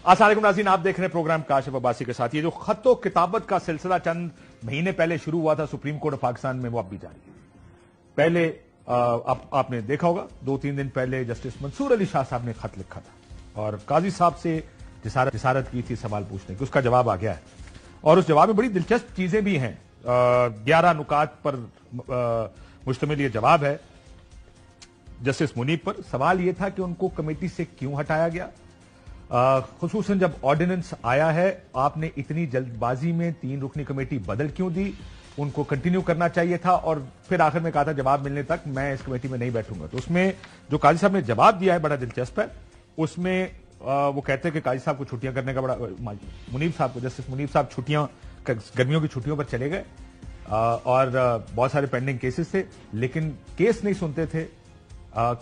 السلام علیکم ناظرین، آپ دیکھ رہے ہیں پروگرام کاشف عباسی کے ساتھ. یہ جو خط و کتابت کا سلسلہ چند مہینے پہلے شروع ہوا تھا سپریم کورٹ آف پاکستان میں، وہ اب بھی جاری ہے. پہلے آپ نے دیکھا ہوگا 2-3 دن پہلے جسٹس منصور علی شاہ صاحب نے خط لکھا تھا اور قاضی صاحب سے جسارت کی تھی سوال پوچھنے کی. اس کا جواب آ گیا ہے اور اس جواب میں بڑی دلچسپ چیزیں بھی ہیں. 11 نکات پر مشتمل یہ جواب ہے جسٹس منیب پر. سوال یہ تھا کہ ان کو کمیٹی سے کیوں ہٹایا گیا، خصوصاً جب آرڈیننس آیا ہے آپ نے اتنی جلد بازی میں 3 رکنی کمیٹی بدل کیوں دی، ان کو کنٹینیو کرنا چاہیے تھا. اور پھر آخر میں کہا تھا جواب ملنے تک میں اس کمیٹی میں نہیں بیٹھوں گا. تو اس میں جو قاضی صاحب نے جواب دیا ہے بڑا دلچسپ ہے. اس میں وہ کہتے ہیں کہ قاضی صاحب کو چھٹیاں کرنے کا منیب صاحب کو، جسٹس منیب صاحب چھٹیاں گرمیوں کی چھٹیوں پر چلے گئے اور بہت سارے پینڈنگ کیسز تھے لیکن کیس نہیں سنتے تھے،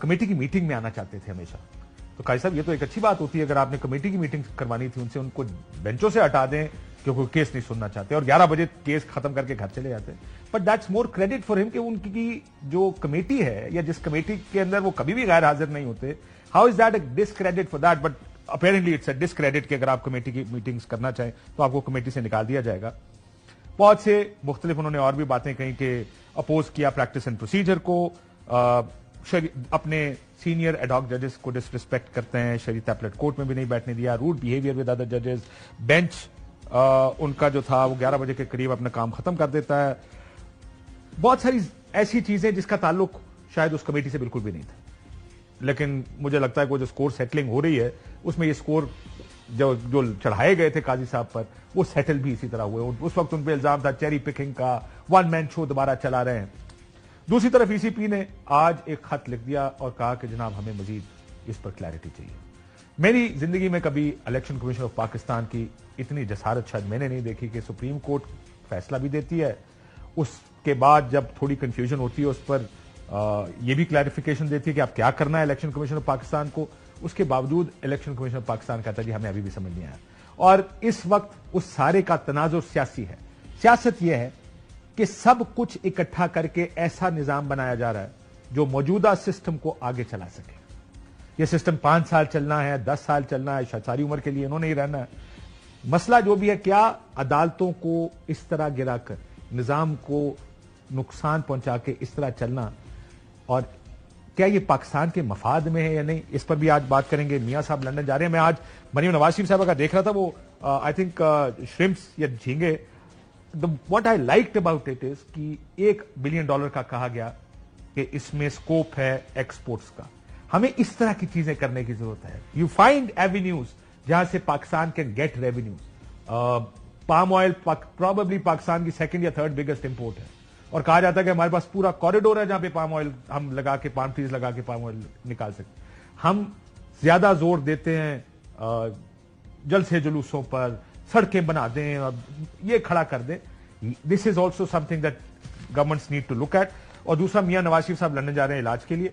کمیٹی کی میٹنگ میں آنا چاہتے تھے ہمیشہ. تو قاضی صاحب یہ تو ایک اچھی بات ہوتی ہے، اگر آپ نے کمیٹی کی میٹنگ کروانی تھی ان کو بینچوں سے ہٹا دیں کیونکہ وہ کیس نہیں سننا چاہتے اور 11 بجے کیس ختم کر کے گھر چلے جاتے ہیں. But that's more credit for ہم کہ ان کی جو کمیٹی ہے یا جس کمیٹی کے اندر وہ کبھی بھی غیر حاضر نہیں ہوتے، how is that a discredit for that. But apparently it's a discredit کہ اگر آپ کمیٹی کی میٹنگز کرنا چاہیں تو آپ کو کمیٹی سے نکال دیا جائے گا. بہت سے مختلف انہوں نے اور بھی باتیں کہیں کہ اپوز کیا پریکٹس اینڈ پروسیجر کو، اپنے سینئر ایڈ ہاک ججز کو ڈسرسپیکٹ کرتے ہیں، شریعت ایپلیٹ کورٹ میں بھی نہیں بیٹھنے دیا، روڈ بیہیویئر ود ادر ججز، بینچ ان کا جو تھا وہ 11 بجے کے قریب اپنا کام ختم کر دیتا ہے. بہت ساری ایسی چیزیں جس کا تعلق شاید اس کمیٹی سے بالکل بھی نہیں تھا. لیکن مجھے لگتا ہے کہ وہ جو سکور سیٹلنگ ہو رہی ہے اس میں یہ سکور جو چڑھائے گئے تھے قاضی صاحب پر وہ سیٹل بھی اسی طرح ہوئے. اس وقت ان پہ الزام تھا چیری پکنگ کا، 1 مین شو دوبارہ چلا رہے ہیں. دوسری طرف ای سی پی نے آج ایک خط لکھ دیا اور کہا کہ جناب ہمیں مزید اس پر کلیئرٹی چاہیے. میری زندگی میں کبھی الیکشن کمیشن آف پاکستان کی اتنی جسارت شاید میں نے نہیں دیکھی کہ سپریم کورٹ فیصلہ بھی دیتی ہے، اس کے بعد جب تھوڑی کنفیوژن ہوتی ہے اس پر یہ بھی کلیریفیکیشن دیتی ہے کہ آپ کیا کرنا ہے الیکشن کمیشن آف پاکستان کو. اس کے باوجود الیکشن کمیشن آف پاکستان کہتا ہے جی ہمیں ابھی بھی سمجھ نہیں آیا. اور اس وقت اس سارے کا تناظر سیاسی ہے. سیاست یہ ہے کہ سب کچھ اکٹھا کر کے ایسا نظام بنایا جا رہا ہے جو موجودہ سسٹم کو آگے چلا سکے. یہ سسٹم 5 سال چلنا ہے، 10 سال چلنا ہے، شاید ساری عمر کے لیے انہوں نے ہی رہنا ہے. مسئلہ جو بھی ہے کیا عدالتوں کو اس طرح گرا کر نظام کو نقصان پہنچا کے اس طرح چلنا، اور کیا یہ پاکستان کے مفاد میں ہے یا نہیں، اس پر بھی آج بات کریں گے. میاں صاحب لندن جا رہے ہیں. میں آج مریم نواز شریف صاحبہ کا دیکھ رہا تھا، وہ آئی تھنک شرمپس یا جھینگے، what I liked about it is کہ $1 بلین کا کہا گیا کہ اس میں اسکوپ ہے ایکسپورٹس کا. ہمیں اس طرح کی چیزیں کرنے کی ضرورت ہے. یو فائنڈ ایوینیوز جہاں سے Pakistan can get revenues. Palm oil probably Pakistan کی 2nd یا 3rd بگیسٹ امپورٹ ہے اور کہا جاتا ہے کہ ہمارے پاس پورا کوریڈور ہے جہاں پہ پام آئل ہم لگا کے پام ٹریز لگا کے پام آئل نکال سکتے. ہم زیادہ زور دیتے ہیں جلسے جلوسوں پر، سڑکیں بنا دیں اور یہ کھڑا کر دیں. This is also something that governments need to look at. اور دوسرا، میاں نواز شریف صاحب لندن جا رہے ہیں علاج کے لیے،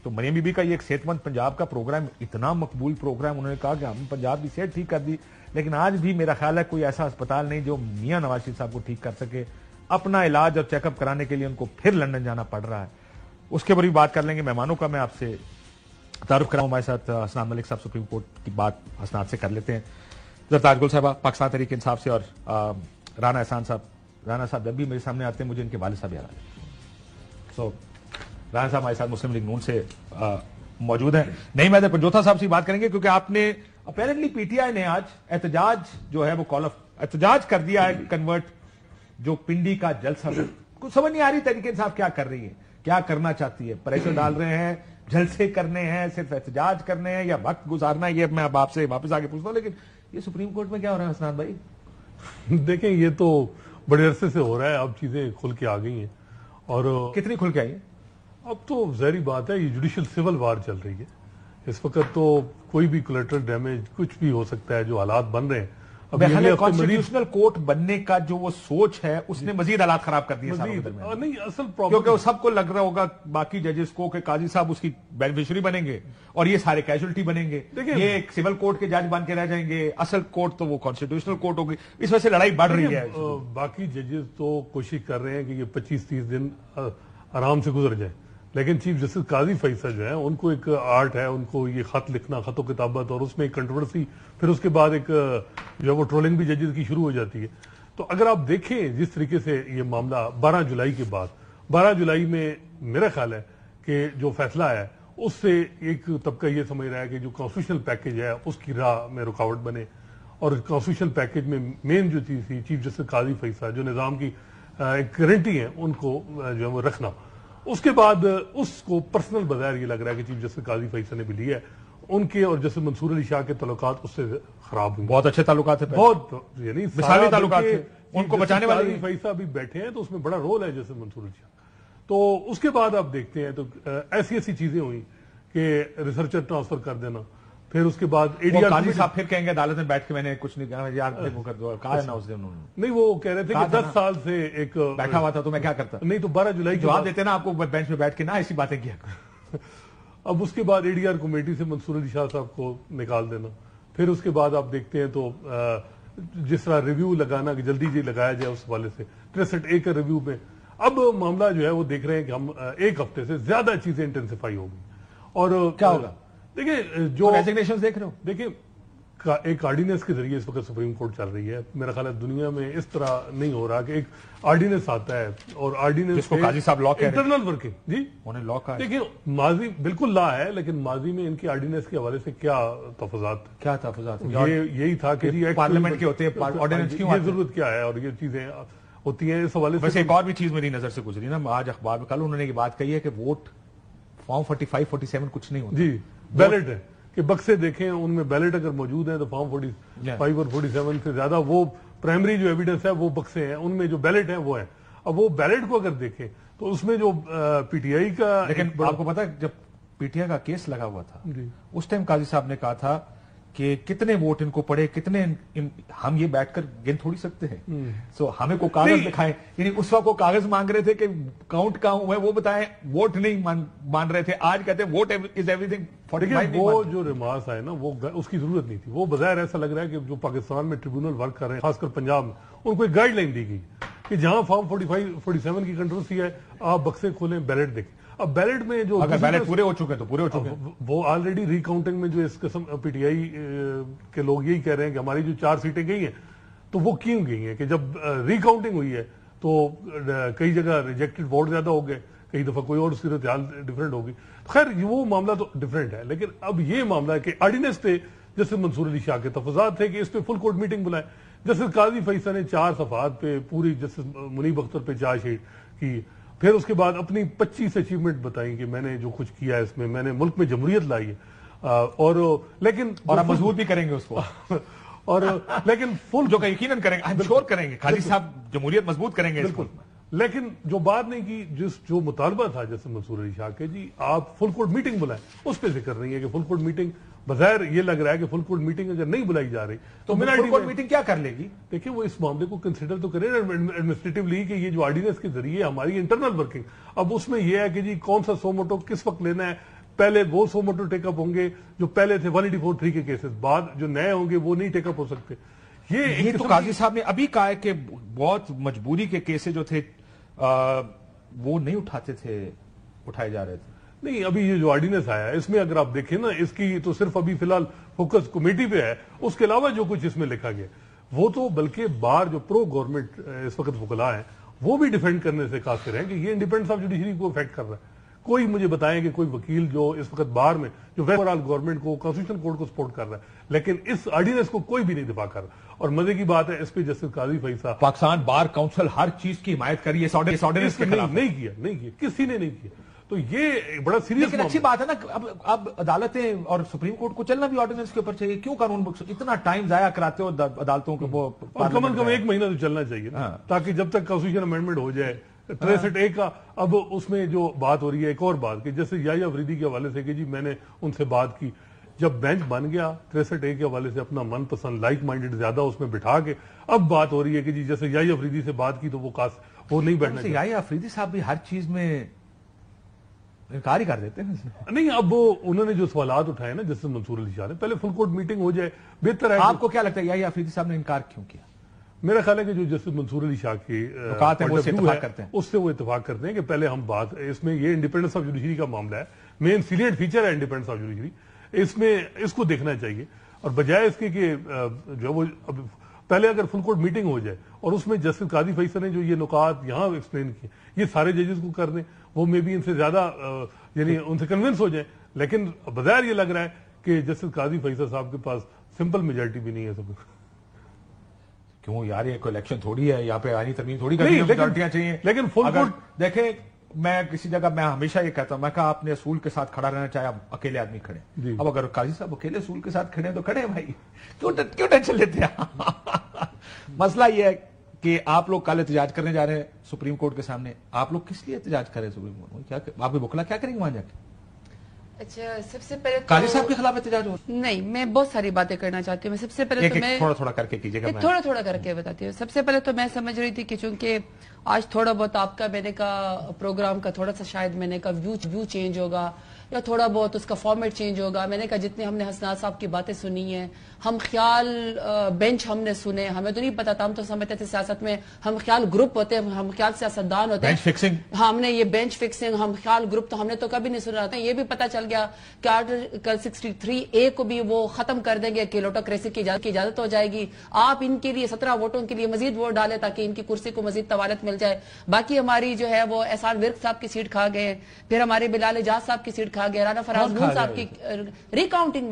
تو مریم بی بی کا یہ ایک صحت مند پنجاب کا پروگرام اتنا مقبول پروگرام، انہوں نے کہا کہ ہم پنجاب کی صحت ٹھیک کر دی، لیکن آج بھی میرا خیال ہے کوئی ایسا اسپتال نہیں جو میاں نواز شریف صاحب کو ٹھیک کر سکے. اپنا علاج اور چیک اپ کرانے کے لیے ان کو پھر لندن جانا پڑ رہا ہے. اس کے اوپر بھی بات کر لیں گے. مہمانوں کا میں آپ سے تعارف کراؤں. ہمارے ساتھ حسنات ملک صاحب سپریم کورٹ کی بات حسنات سے کر لیتے ہیں. زرتاج گل صاحبہ پاکستان تحریک انصاف سے، اور رانا احسان صاحب. رانا صاحب جب بھی میرے سامنے آتے ہیں مجھے ان کے والد صاحب یاد آتے ہیں. سو رانا صاحب ہمارے ساتھ مسلم لیگ نون سے موجود ہیں. نہیں میں پنجوتھا صاحب سے بات کریں گے کیونکہ آپ نے اپیرنٹلی پی ٹی آئی نے آج احتجاج جو ہے وہ کال آف احتجاج کر دیا ہے کنورٹ، جو پنڈی کا جلسہ. کچھ سمجھ نہیں آ رہی تحریک انصاف کیا کر رہی ہے، کیا کرنا چاہتی ہے. پریشر ڈال رہے ہیں، جلسے کرنے ہیں، صرف احتجاج کرنے ہیں یا وقت گزارنا ہے، یہ میں اب آپ سے واپس آ کے پوچھتا ہوں. لیکن یہ سپریم کورٹ میں کیا ہو رہا ہے حسنات بھائی؟ دیکھیں یہ تو بڑے عرصے سے ہو رہا ہے، اب چیزیں کھل کے آ گئی ہیں. اور کتنی کھل کے آئی ہیں؟ اب تو ظاہری بات ہے، یہ جوڈیشل سول وار چل رہی ہے اس وقت، تو کوئی بھی کولیٹرل ڈیمیج کچھ بھی ہو سکتا ہے. جو حالات بن رہے ہیں کانسٹیٹیوشنل کورٹ بننے کا جو وہ سوچ ہے اس نے مزید حالات خراب کر دیے نہیں. اصل کیونکہ سب کو لگ رہا ہوگا باقی ججز کو کہ قاضی صاحب اس کی بینیفیشری بنیں گے اور یہ سارے کیجولٹی بنیں گے، یہ ایک سول کورٹ کے جج بن کے رہ جائیں گے، اصل کورٹ تو وہ کانسٹیٹیوشنل کورٹ ہوگی. اس وجہ سے لڑائی بڑھ رہی ہے. باقی ججز تو کوشش کر رہے ہیں کہ یہ 25-30 دن آرام سے گزر جائیں، لیکن چیف جسٹس قاضی فیصل جو ہے ان کو ایک آرٹ ہے، ان کو یہ خط لکھنا، خط و کتابت، اور اس میں ایک کنٹروورسی، پھر اس کے بعد ایک جو ہے وہ ٹرولنگ بھی ججز کی شروع ہو جاتی ہے. تو اگر آپ دیکھیں جس طریقے سے یہ معاملہ 12 جولائی کے بعد، 12 جولائی میں میرا خیال ہے کہ جو فیصلہ ہے اس سے ایک طبقہ یہ سمجھ رہا ہے کہ جو کانسٹیٹیوشنل پیکج ہے اس کی راہ میں رکاوٹ بنے، اور کانسٹیٹیوشنل پیکج میں مین جو چیز تھی چیف جسٹس قاضی فیصل جو نظام کی ایک گارنٹی ہے ان کو جو ہے وہ رکھنا. اس کے بعد اس کو پرسنل بظاہر یہ لگ رہا ہے کہ چیف جسٹس قاضی فیصل نے بھی لیا ہے. ان کے اور جسٹس منصور علی شاہ کے تعلقات اس سے خراب ہوئے، بہت اچھے تعلقات ہیں، بہت یعنی مثالی تعلقات تھے، ان کو بچانے والے فیصل بھی بیٹھے ہیں تو اس میں بڑا رول ہے جسٹس منصور علی شاہ. تو اس کے بعد آپ دیکھتے ہیں تو ایسی چیزیں ہوئی کہ ریسرچر ٹرانسفر کر دینا، پھر اس کے بعد قاضی صاحب پھر کہیں گے عدالت میں بیٹھ کے میں نے کچھ نہیں کہا یار کر دو، کہا ہے نا اس دن انہوں نے، نہیں وہ کہہ رہے تھے کہ 10 سال سے ایک بیٹھا ہوا تھا تو میں کیا کرتا. نہیں تو 12 جولائی جواب دیتے نا آپ کو بینچ پہ بیٹھ کے، نہ ایسی باتیں کیا. اب اس کے بعد ADR کمیٹی سے منصور علی شاہ صاحب کو نکال دینا، پھر اس کے بعد آپ دیکھتے ہیں تو جس طرح ریویو لگانا کہ جلدی جی لگایا جائے اس حوالے سے 63A کا ریویو میں اب معاملہ جو ہے وہ دیکھ رہے ہیں کہ ہم ایک ہفتے سے زیادہ چیزیں انٹینسیفائی ہوگی. اور کیا ہوگا دیکھیں جو ریزگنیشن دیکھ رہے ہو، دیکھیں ایک آرڈیننس کے ذریعے اس وقت سپریم کورٹ چل رہی ہے. میرا خیال ہے دنیا میں اس طرح نہیں ہو رہا کہ ایک آرڈیننس آتا ہے اور آرڈیننس جس کو قاضی صاحب لا کہہ رہے ہیں، انٹرنل ورکنگ جی انہیں لا کہا ہے. دیکھیں ماضی بالکل لا ہے، لیکن ماضی میں ان کی آرڈیننس کے حوالے سے کیا تحفظات، کیا تحفظات یہی تھا کہ جی پارلیمنٹ کے ہوتے ہیں آرڈیننس کیوں، یہ ضرورت کیا ہے اور یہ چیزیں ہوتی ہیں. اس حوالے سے ویسے ایک اور بھی چیز میری نظر سے گزری نا آج اخبار میں، کل انہوں نے یہ بات کہی ہے کہ ووٹ فارم 45 47 کچھ نہیں ہوتا جی بیلٹ ہے کہ بکسے دیکھیں ان میں بیلٹ اگر موجود ہیں تو فارم 45 اور 47 سے زیادہ وہ پرائمری جو ایویڈنس ہے وہ بکسے ہیں، ان میں جو بیلٹ ہیں وہ ہیں. اب وہ بیلٹ کو اگر دیکھیں تو اس میں جو PTI کا، لیکن آپ کو پتا ہے جب PTI کا کیس لگا ہوا تھا اس ٹائم قاضی صاحب نے کہا تھا کہ کتنے ووٹ ان کو پڑے، کتنے ہم یہ بیٹھ کر گن تھوڑی سکتے ہیں، سو ہمیں کو کاغذ دکھائیں. یعنی اس وقت وہ کاغذ مانگ رہے تھے کہ کاؤنٹ کہاں ہوا ہے وہ بتائیں، ووٹ نہیں مان رہے تھے. آج کہتے ہیں ووٹ از ایوری تھنگ. وہ جو ریمارکس آئے نا وہ اس کی ضرورت نہیں تھی. وہ بظاہر ایسا لگ رہا ہے کہ جو پاکستان میں ٹریبیونل ورک کر رہے ہیں خاص کر پنجاب میں ان کو ایک گائیڈ لائن دی گئی کہ جہاں فارم 45 47 کی کنٹروورسی ہے آپ بکسے کھولیں، بیلٹ دیکھیں. اب بیلٹ میں جو اگر بیلٹ پورے ہو چکے تو پورے ہو چکے ہیں، وہ آلریڈی ریکاؤنٹنگ میں جو اس قسم PTI کے لوگ یہی کہہ رہے ہیں کہ ہماری جو 4 سیٹیں گئی ہیں تو وہ کیوں گئی ہیں کہ جب ریکاؤنٹنگ ہوئی ہے تو کئی جگہ ریجیکٹڈ ووٹ زیادہ ہو گئے، کئی دفعہ کوئی اور صورتحال ڈفرینٹ ہوگی. خیر وہ معاملہ تو ڈفرینٹ ہے، لیکن اب یہ معاملہ ہے کہ آرڈیننس تھے جیسے منصور علی شاہ کے تفاضات تھے کہ اس پہ فل کورٹ میٹنگ بلائیں. جسٹس قاضی فیصل نے 4 صفحات پہ پوری جسٹس منیب اختر پہ چارج شیٹ کی، پھر اس کے بعد اپنی 25 اچیومنٹ بتائیں کہ میں نے جو کچھ کیا ہے اس میں نے ملک میں جمہوریت لائی ہے اور لیکن اور آپ مضبوط بھی کریں گے اس کو اور لیکن فل جو کہ یقیناً کریں گے، شور کریں گے قاضی صاحب جمہوریت مضبوط کریں گے. بالکل. لیکن جو بات نہیں کی جو مطالبہ تھا جیسے منصور علی شاہ کے جی آپ فل کورٹ میٹنگ بلائیں، اس پہ ذکر نہیں ہے کہ فل کورٹ میٹنگ بظاہر یہ لگ رہا ہے کہ فل کورٹ میٹنگ اگر نہیں بلائی جا رہی تو فل کورٹ میٹنگ کیا کر لے گی. دیکھیں وہ اس معاملے کو کنسیڈر تو کریں ایڈمنسٹریٹولی کہ یہ جو آرڈیننس کے ذریعے ہماری انٹرنل ورکنگ، اب اس میں یہ ہے کہ جی کون سا سو موٹو کس وقت لینا ہے. پہلے وہ سو موٹو ٹیک اپ ہوں گے جو پہلے تھے 184(3) کے کیسز، بعد جو نئے ہوں گے وہ نہیں ٹیک اپ ہو سکتے. یہ تو قاضی صاحب نے ابھی کہا ہے کہ بہت مجبوری کے کیسز جو تھے وہ نہیں اٹھائے جا رہے تھے. نہیں ابھی یہ جو آرڈیننس آیا ہے اس میں اگر آپ دیکھیں نا اس کی تو صرف ابھی فی الحال فوکس کمیٹی پہ ہے، اس کے علاوہ جو کچھ اس میں لکھا گیا وہ تو بلکہ بار جو پرو گورنمنٹ اس وقت وکلا ہیں وہ بھی ڈیفینڈ کرنے سے قاصر ہیں کہ یہ انڈیپینڈنس آف جوڈیشری کو افیکٹ کر رہا ہے. کوئی مجھے بتائیں کہ کوئی وکیل جو اس وقت بار میں جو اوور آل گورنمنٹ کو کانسٹیٹیوشن کورٹ کو سپورٹ کر رہا ہے لیکن اس آرڈیننس کو کوئی بھی نہیں دفاع کر رہا. اور مزے کی بات ہے اس پہ جسٹس قاضی فیصل پاکستان بار کونسل ہر چیز کی حمایت کری ہے، نہیں کیا کسی نے نہیں کیا. تو یہ بڑا سیریس لیکن اچھی بات ہے نا. اب عدالتیں اور سپریم کورٹ کو چلنا بھی آرڈیننس کے اوپر چاہیے. کیوں قانون اتنا ٹائم ضائع کراتے ہو عدالتوں کو؟ وہ کم از کم 1 مہینہ تو چلنا چاہیے تاکہ جب تک کانسٹیٹیوشن امینڈمنٹ ہو جائے. 63A کا اب اس میں جو بات ہو رہی ہے ایک اور بات کہ جیسے یحییٰ افریدی کے حوالے سے کہ جی میں نے ان سے بات کی، جب بینچ بن گیا 63A کے حوالے سے اپنا من پسند لائک مائنڈڈ زیادہ اس میں بٹھا کے اب بات ہو رہی ہے کہ جی جیسے یحییٰ افریدی سے بات کی تو وہ نہیں بیٹھنا چاہیے. یحییٰ افریدی صاحب بھی ہر چیز میں انکار ہی کر دیتے ہیں. نہیں اب انہوں نے جو سوالات اٹھائے نا جیسے منصور علی شاہ نے، پہلے فل کورٹ میٹنگ ہو جائے بہتر ہے. آپ کو کیا لگتا ہے یحییٰ افریدی صاحب نے انکار کیوں کیا؟ میرا خیال ہے کہ جو جسٹس منصور علی شاہ کی اس سے وہ اتفاق کرتے ہیں کہ پہلے ہم بات اس میں یہ انڈیپینڈنس آف جوڈیشری کا معاملہ ہے, مین سیلینٹ فیچر ہے انڈیپینڈنس آف جوڈیشری, اس میں اس کو دیکھنا چاہیے, اور بجائے اس کے کہ جو وہ پہلے اگر فل کورٹ میٹنگ ہو جائے اور اس میں جسٹس قاضی فیصل نے جو یہ نکات یہاں ایکسپلین کیے یہ سارے ججز کو کر دیں, وہ میں بھی ان سے زیادہ یعنی ان سے کنونس ہو جائیں. لیکن بظاہر یہ لگ رہا ہے کہ جسٹس قاضی فیصل صاحب کے پاس سمپل میجورٹی بھی نہیں ہے. سب کیوں یار, یہ کوئی الیکشن تھوڑی ہے, یہاں پہ آئینی ترمیم تھوڑی کرنی ہے, میجورٹیاں چاہیے. لیکن فل کورٹ دیکھیں, میں کسی جگہ میں ہمیشہ یہ کہتا ہوں, میں کہا آپ نے اصول کے ساتھ کھڑا رہنا چاہے آپ اکیلے آدمی کھڑے. اب اگر قاضی صاحب اکیلے اصول کے ساتھ کھڑے ہیں تو کھڑے بھائی, کیوں ٹینشن لیتے ہیں. مسئلہ یہ ہے کہ آپ لوگ کل احتجاج کرنے جا رہے ہیں سپریم کورٹ کے سامنے, آپ لوگ کس لیے احتجاج کر رہے ہیں سپریم کورٹ میں, آپ کے وکلا کیا کریں گے وہاں جا کے؟ اچھا, سب سے پہلے قاضی صاحب کے خلاف احتجاج ہو؟ نہیں, میں بہت ساری باتیں کرنا چاہتی ہوں. میں سب سے پہلے تو میں تھوڑا کر کے کیجیے گا, تھوڑا تھوڑا کر کے بتاتی ہوں. سب سے پہلے تو میں سمجھ رہی تھی کہ چونکہ آج تھوڑا بہت آپ کا میں نے کہا پروگرام کا تھوڑا سا شاید میں نے کہا ویو چینج ہوگا یا تھوڑا بہت اس کا فارمیٹ چینج ہوگا. میں نے کہا جتنے ہم نے حسنات صاحب کی باتیں سنی ہیں, ہم خیال بینچ ہم نے سنے, ہمیں تو نہیں پتا تھا, ہم تو سمجھتے تھے سیاست میں ہم خیال گروپ ہوتے ہیں, ہم خیال سیاستدان ہوتے ہیں. ہم نے یہ بینچ فکسنگ, ہم خیال گروپ تو ہم نے تو کبھی نہیں سنا تھا. یہ بھی پتا چل گیا کہ آرٹیکل 63A کو بھی وہ ختم کر دیں گے کہ لوٹوکریسی کی اجازت ہو جائے گی. آپ ان کے لیے 17 ووٹوں کے لیے مزید ووٹ ڈالیں تاکہ ان کی کرسی کو مزید طوالت مل جائے. باقی ہماری جو ہے وہ احسان ورک صاحب کی سیٹ کھا گئے, پھر ہمارے بلال اجاز صاحب کی سیٹ کھا گئے, رانا فراز نون صاحب کی ریکاؤنٹنگ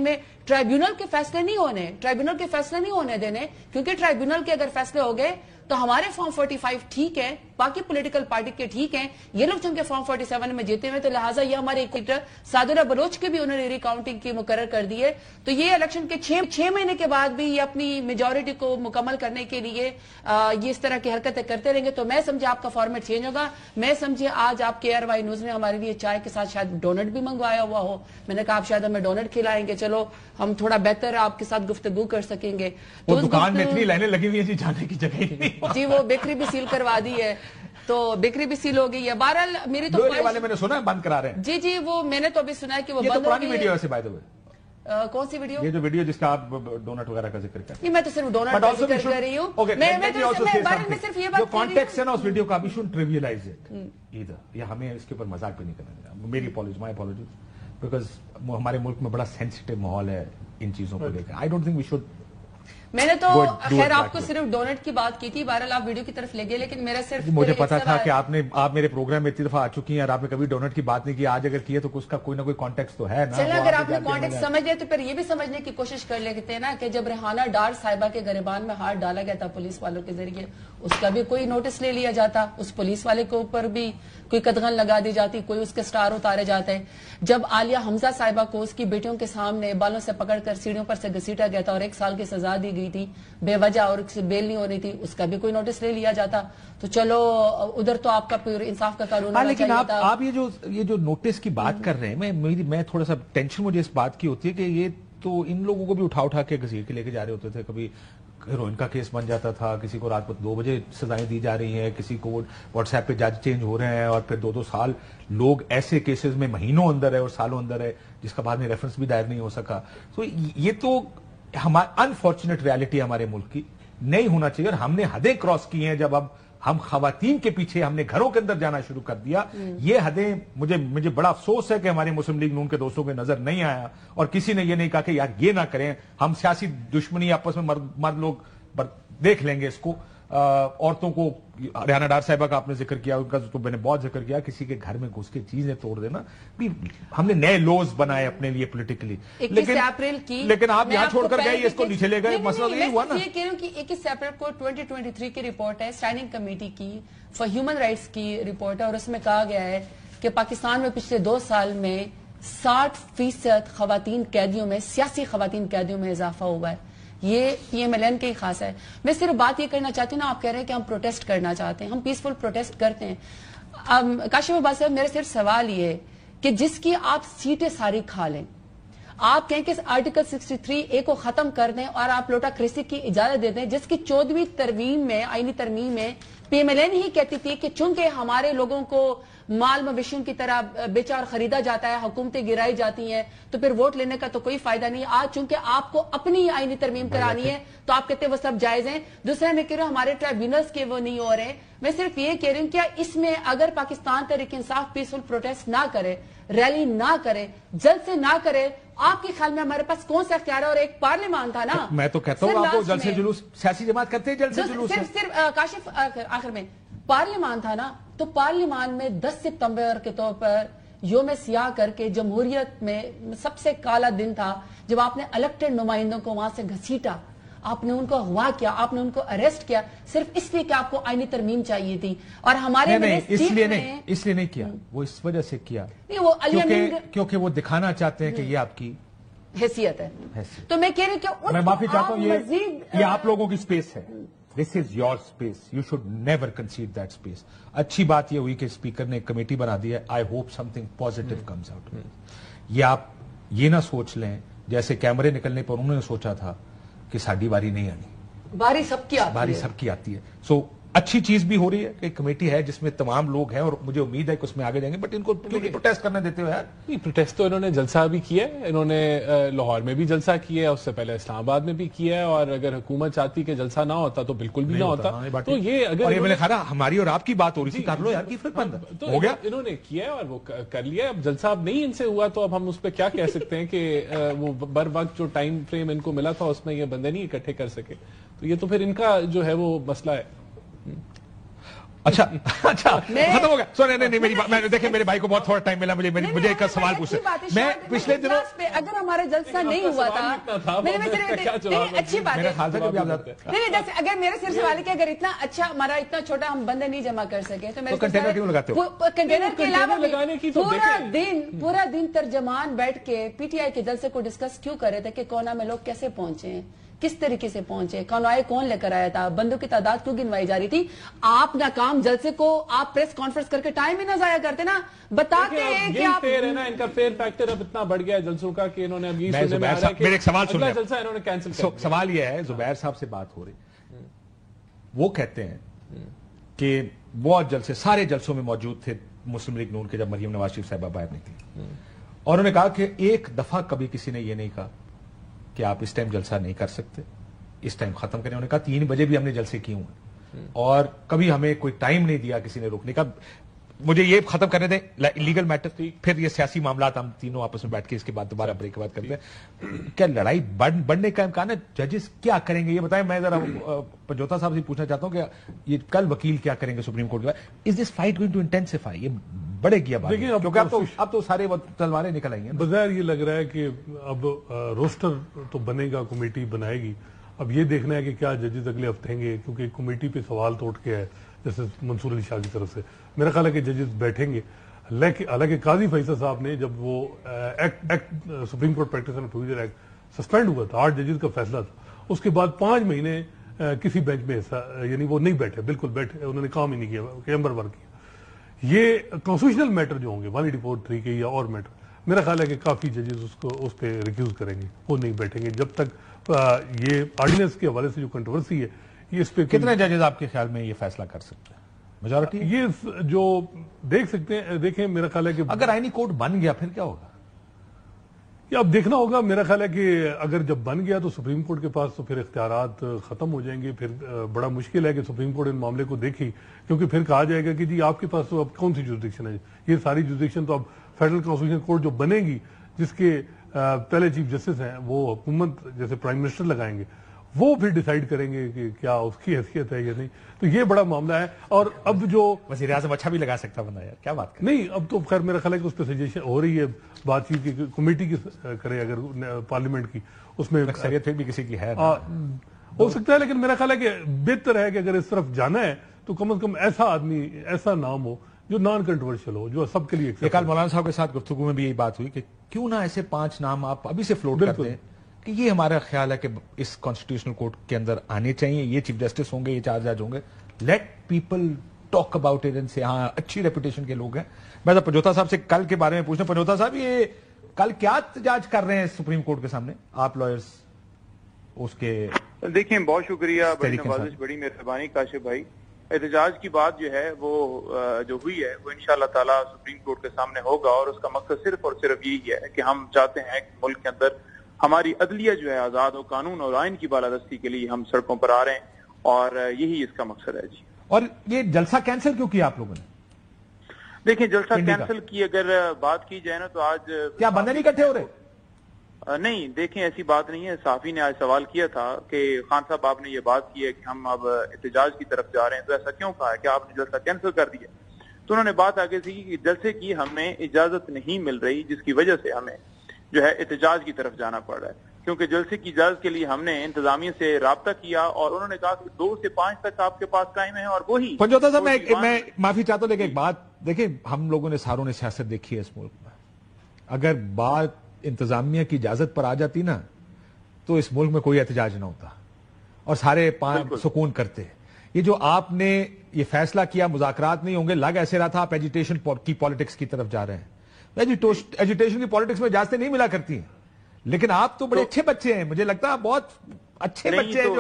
میں ٹرائیبیونل کے فیصلے نہیں ہونے دینے, کیونکہ ٹرائیبیونل کے اگر فیصلے ہو گئے تو ہمارے فارم 45 ٹھیک ہے, باقی پولیٹیکل پارٹی کے ٹھیک ہیں, یہ لوگ چونکہ فارم 47 میں جیتے ہوئے, تو لہٰذا یہ ہمارے ایک سعداللہ بلوچ کے بھی انہوں نے ریکاؤنٹنگ کی مقرر کر دی ہے. تو یہ الیکشن کے 6 مہینے کے بعد بھی یہ اپنی میجورٹی کو مکمل کرنے کے لیے یہ اس طرح کی حرکتیں کرتے رہیں گے. تو میں سمجھے آپ کا فارمیٹ چینج ہوگا. میں سمجھے آج آپ کے ARY نیوز نے ہمارے لیے چائے کے ساتھ شاید ڈونٹ بھی منگوایا ہوا ہو. میں نے کہا آپ شاید ہمیں ڈونٹ کھلائیں گے, چلو ہم تھوڑا بہتر آپ کے ساتھ گفتگو کر سکیں گے. تو دکان میں اتنی لائنیں لگی ہوئی ہیں جی, جانے کی جگہ جی, وہ بیکری بھی سیل کروا دی ہے, تو بیکری بھی سیل ہو گئی ہے. بہرحال میری تو والے میں نے سنا ہے بند کرا رہے ہیں. جی, وہ میں نے تو ابھی سنا ہے کہ وہ بند ہو گئی ہے. ویڈیو ہے بائی دی وے, کون سی ویڈیو؟ یہ جو ویڈیو جس کا آپ ڈونٹ وغیرہ کا ذکر کرتے ہیں. میں تو صرف ڈونٹ کا ذکر کر رہی ہوں. میں صرف یہ بات, جو کانٹیکسٹ ہے نا اس ویڈیو کا, وی شوڈنٹ ٹریویلائز اٹ ایدر. یہ ہمیں اس کے اوپر مذاق بھی نہیں کرنا. میری مائی اپالوجیز, بیکاز ہمارے ملک میں بڑا سینسٹیو ماحول ہے ان چیزوں کو لے کر. I don't think we should. میں نے تو خیر آپ کو صرف ڈونٹ کی بات کی تھی, بہرحال آپ ویڈیو کی طرف لے گئے, لیکن میرا صرف مجھے پتا تھا کہ آپ میرے پروگرام میں اتنی دفعہ آ چکی ہیں اور آپ نے کبھی ڈونٹ کی بات نہیں کی. آج اگر کیے تو اس کا کوئی نہ کوئی کانٹیکس تو ہے نا. چلیں اگر آپ نے کانٹیکس سمجھ لیا تو پھر یہ بھی سمجھنے کی کوشش کر لیتے ہیں نا کہ جب ریحانہ ڈار صاحبہ کے گریبان میں ہاتھ ڈالا گیا تھا پولیس والوں کے ذریعے, اس کا بھی کوئی نوٹس لے لیا جاتا, اس پولیس والے کے اوپر بھی کوئی قدغن لگا دی جاتی, کوئی اس کے سٹار اتارے جاتے. جب عالیہ حمزہ صاحبہ کو اس کی بیٹیوں کے سامنے بالوں سے پکڑ کر سیڑھیوں پر سے گھسیٹا گیا تھا اور 1 سال کی سزا دی گئی تھی بے وجہ اور بیل نہیں ہو رہی تھی, اس کا بھی کوئی نوٹس لے لیا جاتا. تو چلو ادھر تو آپ کا انصاف کا قانون ہونا لیکن آپ یہ جو نوٹس کی بات کر رہے ہیں, میں تھوڑا سا ٹینشن مجھے اس بات کی ہوتی ہے کہ یہ تو ان لوگوں کو بھی اٹھا کے گھسیٹ کے لے کے جا رہے ہوتے تھے. کبھی ہیروئن کا کیس بن جاتا تھا, کسی کو رات کو 2 بجے سزائیں دی جا رہی ہیں, کسی کو واٹس ایپ پہ جج چینج ہو رہے ہیں, اور پھر 2 سال لوگ ایسے کیسز میں مہینوں اندر ہے اور سالوں اندر ہے جس کا بعد میں ریفرنس بھی دائر نہیں ہو سکا. تو یہ تو انفارچونیٹ ریالٹی ہمارے ملک کی نہیں ہونا چاہیے, اور ہم نے حدیں کراس کی ہیں. جب اب ہم خواتین کے پیچھے ہم نے گھروں کے اندر جانا شروع کر دیا, یہ حدیں مجھے بڑا افسوس ہے کہ ہمارے مسلم لیگ نون کے دوستوں کو نظر نہیں آیا, اور کسی نے یہ نہیں کہا کہ یار یہ نہ کریں, ہم سیاسی دشمنی آپس میں مرد لوگ دیکھ لیں گے اس کو. عورتوں کو ریحانہ ڈار صاحبہ کا آپ نے ذکر کیا, ان کا تو میں نے بہت ذکر کیا, کسی کے گھر میں گھس کے چیزیں توڑ دینا. ہم نے نئے لوز بنائے اپنے لیے پولیٹیکلی, لیکن آپ یہاں چھوڑ کر گئے, اس کو نیچے لے گئے. مسئلہ یہ ہوا نا, یہ کہہ رہا ہوں کہ 21 اپریل کو 2023 کی رپورٹ ہے, اسٹینڈنگ کمیٹی کی فار ہیومن رائٹس کی رپورٹ ہے, اور اس میں کہا گیا ہے کہ پاکستان میں پچھلے 2 سال میں 60% خواتین قیدیوں میں, سیاسی خواتین قیدیوں میں اضافہ ہوا ہے. یہ PMLN کے ہی خاص ہے. میں صرف بات یہ کرنا چاہتی ہوں نا, آپ کہہ رہے ہیں کہ ہم پروٹیسٹ کرنا چاہتے ہیں, ہم پیسفل پروٹیسٹ کرتے ہیں. کاشف عباس صاحب, میرا صرف سوال یہ ہے کہ جس کی آپ سیٹیں ساری کھا لیں, آپ کہیں کہ اس آرٹیکل 63A کو ختم کر دیں اور آپ لوٹاکریسی کی اجازت دے دیں، جس کی 14ویں ترمیم میں، آئینی ترمیم میں پی ایم ایل این ہی کہتی تھی کہ چونکہ ہمارے لوگوں کو مال مویشیوں کی طرح بیچا اور خریدا جاتا ہے، حکومتیں گرائی جاتی ہیں، تو پھر ووٹ لینے کا تو کوئی فائدہ نہیں. آج چونکہ آپ کو اپنی آئینی ترمیم کرانی ہے تو آپ کہتے ہیں وہ سب جائز ہیں. دوسرا میں کہہ رہا ہوں ہمارے ٹرائیبیونلز کے وہ نہیں ہو رہے. میں صرف یہ کہہ رہی ہوں کیا اس میں اگر پاکستان تحریک انصاف پیسفل پروٹیسٹ نہ کرے، ریلی نہ کرے، جلد سے نہ کرے، آپ کے خیال میں ہمارے پاس کون سا اختیار ہے؟ اور ایک پارلیمان تھا نا. میں تو کہتا ہوں آپ کو جلسے جلوس سیاسی جماعت کرتے ہیں، جلسے جلوس صرف کاشف آخر میں پارلیمان تھا نا، تو پارلیمان میں 10 ستمبر کے طور پر یوم سیاہ کر کے جمہوریت میں سب سے کالا دن تھا جب آپ نے الیکٹڈ نمائندوں کو وہاں سے گھسیٹا، آپ نے ان کو اغوا کیا، آپ نے ان کو اریسٹ کیا صرف اس لیے کہ آپ کو آئینی ترمیم چاہیے تھی. اور ہمارے اس لیے نہیں کیا، وہ اس وجہ سے کیا کیونکہ وہ دکھانا چاہتے ہیں کہ یہ آپ کی حیثیت ہے. تو میں کہہ رہی کہ میں معافی چاہتا ہوں، یہ آپ لوگوں کی سپیس ہے. This is your space, you should never consider that space. اچھی بات یہ ہوئی کہ اسپیکر نے ایک کمیٹی بنا دی ہے. I hope some thing positive comes out. یہ آپ یہ نہ سوچ لیں جیسے کیمرے نکلنے پر انہوں نے سوچا تھا کہ ساڈی باری نہیں آنی، باری سب کی آتی ہے. سو اچھی چیز بھی ہو رہی ہے کہ کمیٹی ہے جس میں تمام لوگ ہیں اور مجھے امید ہے کہ اس میں آگے جائیں گے. بٹ ان کو پروٹیسٹ کرنے دیتے ہو یار. نہیں، پروٹیسٹ تو انہوں نے جلسہ بھی کیا ہے، انہوں نے لاہور میں بھی جلسہ کیا ہے، اس سے پہلے اسلام آباد میں بھی کیا ہے. اور اگر حکومت چاہتی کہ جلسہ نہ ہوتا تو بالکل بھی نہ ہوتا. تو یہ اگر میں نے کہا ہماری اور آپ کی بات ہو رہی تھی، کر لو یار، کی فرق پڑتا ہو گیا. انہوں نے کیا ہے اور وہ کر لیا. اب جلسہ اب نہیں ان سے ہوا تو اب ہم اس پہ کیا کہہ سکتے ہیں کہ وہ بر وقت جو ٹائم فریم ان کو ملا تھا اس میں یہ بندے نہیں اکٹھے کر سکے. تو یہ تو پھر ان کا جو ہے وہ مسئلہ ہے. اچھا ختم ہو گیا. سوری نہیں میری بات، میں دیکھیں میرے بھائی کو بہت تھوڑا ٹائم ملا، مجھے ایک سوال پوچھنا. میں پچھلے دنوں اگر ہمارا جلسہ نہیں ہوا تھا، اچھی بات ہے، اگر میرے صرف سوال ہے کہ اگر اتنا اچھا ہمارا اتنا چھوٹا ہم بندے نہیں جمع کر سکے تو کنٹینر کیوں لگاتے ہو؟ کنٹینر کے علاوہ پورا دن ترجمان بیٹھ کے پی ٹی آئی کے جلسے کو ڈسکس کیوں کر رہے تھے کہ کونا میں لوگ کیسے پہنچے ہیں، کس طریقے سے پہنچے، کون لے کر آیا تھا، بندوں کی تعداد کیوں گنوائی جا رہی تھی. آپ ناکام جلسے کو آپ پریس کانفرنس کر کے ٹائم ہی نہ ضائع کرتے نا، بتاتے ہیں کہ آپ فیئر ہے نا. ان کا فیئر فیکٹر اب اتنا بڑھ گیا ہے جلسوں کا کہ انہوں نے اب یہ سننے میں آ رہا ہے کہ میرے ایک سوال سن لیں. جلسہ انہوں نے کینسل کر دیا. سوال یہ ہے، زبیر صاحب سے بات ہو رہی، وہ کہتے ہیں کہ بہت جلسے سارے جلسوں میں موجود تھے مسلم لیگ نون کے جب مریم نواز شریف صاحبہ باہر نکلی، اور انہوں نے کہا کہ ایک دفعہ کبھی کسی نے یہ نہیں کہا کہ آپ اس ٹائم جلسہ نہیں کر سکتے، اس ٹائم ختم کریں. انہوں نے کہا 3 بجے بھی ہم نے جلسے کیے ہیں اور کبھی ہمیں کوئی ٹائم نہیں دیا کسی نے روکنے کا. مجھے یہ ختم کرنے دیں لیگل میٹر، پھر یہ سیاسی معاملات ہم تینوں آپس میں بیٹھ کے اس کے بعد دوبارہ بریک کے بعد کرتے ہیں. کیا لڑائی بڑھنے کا امکان ہے؟ ججز کیا کریں گے یہ بتائیں. میں ذرا پنجوتا صاحب سے پوچھنا چاہتا ہوں کہ یہ کل وکیل کیا کریں گے سپریم کورٹ کے بعد؟ Is this fight going to intensify? یہ بڑھے گی اب کیونکہ اب تو سارے تلواریں نکل آئی ہیں. بظاہر یہ لگ رہا ہے کہ اب روسٹر تو بنے گا، کمیٹی بنائے گی. اب یہ دیکھنا ہے کہ کیا ججز اگلے ہفتے ہیں گے، کیونکہ کمیٹی پہ سوال تو اٹھ کے ہے جیسے منصور علی شاہ کی طرف سے. میرا خیال ہے کہ ججز بیٹھیں گے. لیکن حالانکہ قاضی فیصل صاحب نے جب وہ act supreme court practice and procedure act suspend ہوا تھا، 8 ججز کا فیصلہ تھا، اس کے بعد 5 مہینے کسی بینچ میں حصہ یعنی وہ نہیں بیٹھے، بالکل بیٹھے، انہوں نے کام ہی نہیں کیا، چیمبر ورک کیا. یہ کانسٹیٹیوشنل میٹر جو ہوں گے 184(3) کے یا اور میٹر، میرا خیال ہے کہ کافی ججز اس پہ ریکیوز کریں گے، وہ نہیں بیٹھیں گے جب تک یہ آرڈیننس کے حوالے سے جو کنٹروورسی ہے یہ اس پہ. کتنے ججز آپ کے خیال میں یہ فیصلہ کر سکتے ہیں؟ میجورٹی یہ جو دیکھ سکتے ہیں. دیکھیں میرا خیال ہے کہ اگر آئینی کوڈ بن گیا پھر کیا ہوگا؟ یہ اب دیکھنا ہوگا. میرا خیال ہے کہ اگر جب بن گیا تو سپریم کورٹ کے پاس تو پھر اختیارات ختم ہو جائیں گے. پھر بڑا مشکل ہے کہ سپریم کورٹ ان معاملے کو دیکھے، کیونکہ پھر کہا جائے گا کہ جی آپ کے پاس تو اب کون سی جوریسڈکشن ہے. یہ ساری جوریسڈکشن تو اب فیڈرل کانسٹیٹیوشن کورٹ جو بنے گی، جس کے پہلے چیف جسٹس ہیں وہ حکومت جیسے پرائم منسٹر لگائیں گے، وہ پھر ڈیسائیڈ کریں گے کہ کیا اس کی حیثیت ہے یا نہیں. تو یہ بڑا معاملہ ہے. اور اب جو وزیر اعظم اچھا بھی لگا سکتا بندہ، یار کیا بات کریں. نہیں، اب تو خیر میرا خیال ہے کہ اس پہ سجیشن ہو رہی ہے بات چیت کی، کمیٹی کی کرے اگر پارلیمنٹ کی، اس میں اکثریت پھر بھی کسی کی ہے ہو سکتا ہے. لیکن میرا خیال ہے کہ بہتر ہے کہ اگر اس طرف جانا ہے تو کم از کم ایسا آدمی، ایسا نام ہو جو نان کنٹروورشل ہو، جو سب کے لیے. کل مولانا صاحب کے ساتھ گفتگو میں بھی یہی بات ہوئی کہ کیوں نہ ایسے 5 نام آپ ابھی سے فلوٹ کرتے ہیں کہ یہ ہمارا خیال ہے کہ اس کانسٹیٹیوشنل کورٹ کے اندر آنے چاہیے، یہ چیف جسٹس ہوں گے، یہ 4 جج ہوں گے. Let people talk about it سے ہاں اچھی ریپوٹیشن کے لوگ ہیں. میں تو پنجوتا صاحب سے کل کے بارے میں پوچھنا. پنجوتا صاحب یہ کل کیا احتجاج کر رہے ہیں سپریم کورٹ کے سامنے آپ لائرز اس کے؟ دیکھیں بہت شکریہ، بڑی نوازش، بڑی مہربانی کاشف بھائی. احتجاج کی بات جو ہے وہ جو ہوئی ہے وہ انشاءاللہ تعالی سپریم کورٹ کے سامنے ہوگا، اور اس کا مقصد صرف اور صرف یہی ہے کہ ہم چاہتے ہیں کہ ملک کے اندر ہماری عدلیہ جو ہے آزاد ہو، قانون اور آئین کی بالادستی کے لیے ہم سڑکوں پر آ رہے ہیں، اور یہی اس کا مقصد ہے. جی. اور یہ جلسہ کینسل کیوں کیا آپ لوگوں نے؟ دیکھیں جلسہ کینسل کی اگر بات کی جائے نا تو آج کیا بندے نہیں اکٹھے ہو رہے؟ نہیں، دیکھیں ایسی بات نہیں ہے. صحافی نے آج سوال کیا تھا کہ خان صاحب آپ نے یہ بات کی ہے کہ ہم اب احتجاج کی طرف جا رہے ہیں، تو ایسا کیوں کہا ہے کہ آپ نے جلسہ کینسل کر دیا؟ تو انہوں نے بات آگے سے کی کہ جلسے کی ہمیں اجازت نہیں مل رہی، جس کی وجہ سے ہمیں جو ہے احتجاج کی طرف جانا پڑ رہا ہے، کیونکہ جلسے کی اجازت کے لیے ہم نے انتظامیہ سے رابطہ کیا، اور انہوں نے کہا کہ 2 سے 5 تک آپ کے پاس ٹائم ہے، اور وہی پنجوتا صاحب میں معافی چاہتا ہوں، لیکن ایک بات دیکھیں، ہم لوگوں نے ساروں نے سیاست دیکھی ہے اس ملک میں. اگر بات انتظامیہ کی اجازت پر آ جاتی نا تو اس ملک میں کوئی احتجاج نہ ہوتا اور سارے سکون کرتے. یہ جو آپ نے یہ فیصلہ کیا مذاکرات نہیں ہوں گے، لگ ایسے رہا تھا آپ ایجیٹیشن کی پالیٹکس کی طرف جا رہے ہیں. ایجیٹیشن کی پالیٹکس میں اجازتیں نہیں ملا کرتی ہیں، لیکن آپ تو بڑے اچھے بچے ہیں، مجھے لگتا ہے بہت اچھے بچے ہیں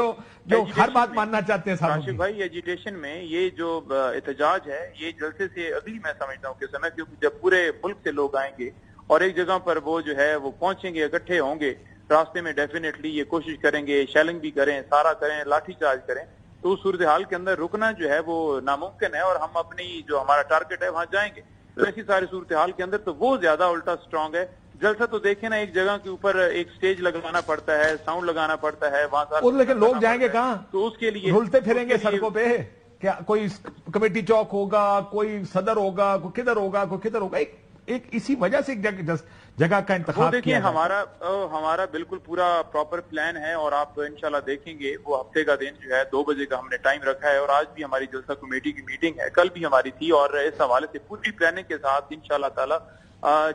جو ہر بات ماننا چاہتے ہیں. کاشف بھائی ایجیٹیشن میں یہ جو احتجاج ہے یہ جلسے سے اگلی میں سمجھتا ہوں کہ سمے، کیونکہ جب پورے ملک سے لوگ آئیں گے اور ایک جگہ پر وہ جو ہے وہ پہنچیں گے، اکٹھے ہوں گے، راستے میں ڈیفینیٹلی یہ کوشش کریں گے، شیلنگ بھی کریں، سارا کریں، لاٹھی چارج کریں، تو اس صورتحال کے اندر رکنا جو ہے وہ ناممکن ہے، اور ہم اپنی جو ہمارا ٹارگٹ ہے وہاں جائیں گے. تو ایسی ساری صورتحال کے اندر تو وہ زیادہ الٹا سٹرونگ ہے. جلسہ تو دیکھیں نا، ایک جگہ کے اوپر ایک سٹیج لگانا پڑتا ہے، ساؤنڈ لگانا پڑتا ہے وہاں، لیکن لوگ جائیں گے کہاں؟ تو اس کے لیے رولتے پھریں گے سڑکوں پہ. کیا کوئی کمیٹی چوک ہوگا، کوئی صدر ہوگا، کوئی کدھر ہوگا، کوئی کدھر ہوگا. ایک اسی وجہ سے ایک جگہ کا انتخاب دیکھیں ہمارا بالکل پورا پراپر پلان ہے، اور آپ انشاءاللہ دیکھیں گے وہ ہفتے کا دن جو ہے 2 بجے کا ہم نے ٹائم رکھا ہے، اور آج بھی ہماری جلسہ کمیٹی کی میٹنگ ہے، کل بھی ہماری تھی، اور اس حوالے سے پوری پلاننگ کے ساتھ انشاءاللہ تعالی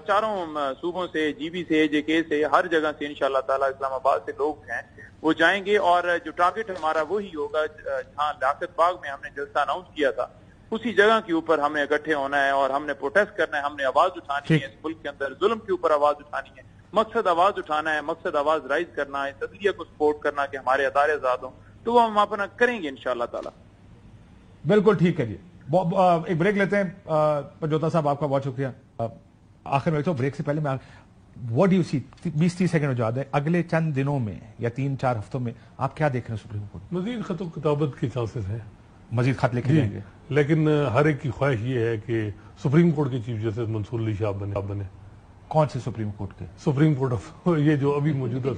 چاروں صوبوں سے، جی بی سے، جے کے سے، ہر جگہ سے انشاءاللہ تعالی اسلام آباد سے لوگ ہیں وہ جائیں گے، اور جو ٹارگٹ ہمارا وہی ہوگا جہاں لیاقت باغ میں ہم نے جلسہ اناؤنس کیا تھا، اسی جگہ کے اوپر ہمیں اکٹھے ہونا ہے، اور ہم نے پروٹیسٹ کرنا ہے، ہم نے آواز اٹھانی ہے. اس ملک کے اندر ظلم کے اوپر آواز اٹھانی ہے، مقصد آواز اٹھانا ہے، مقصد آواز رائز کرنا ہے، عدلیہ کو سپورٹ کرنا کہ ہمارے ادارے آزاد ہوں، تو وہ ہم اپنا کریں گے انشاءاللہ تعالی. بالکل ٹھیک ہے جی. ایک بریک لیتے ہیں. پنجوتا صاحب آپ کا بہت شکریہ. آخر میں بریک سے پہلے میں what do you see 20-30 second جو ہے اگلے چند دنوں میں یا 3-4 ہفتوں میں آپ کیا دیکھ رہے ہیں سپریم کورٹ؟ مزید خط و کتابت کے چانسز ہیں، مزید خط لکھے جائیں گے، لیکن ہر ایک کی خواہش یہ ہے کہ سپریم کورٹ کے چیف جسٹس منصور علی شاہ بنے. کون سے سپریم کورٹ کے؟ سپریم کورٹ آف یہ جو ابھی موجودہ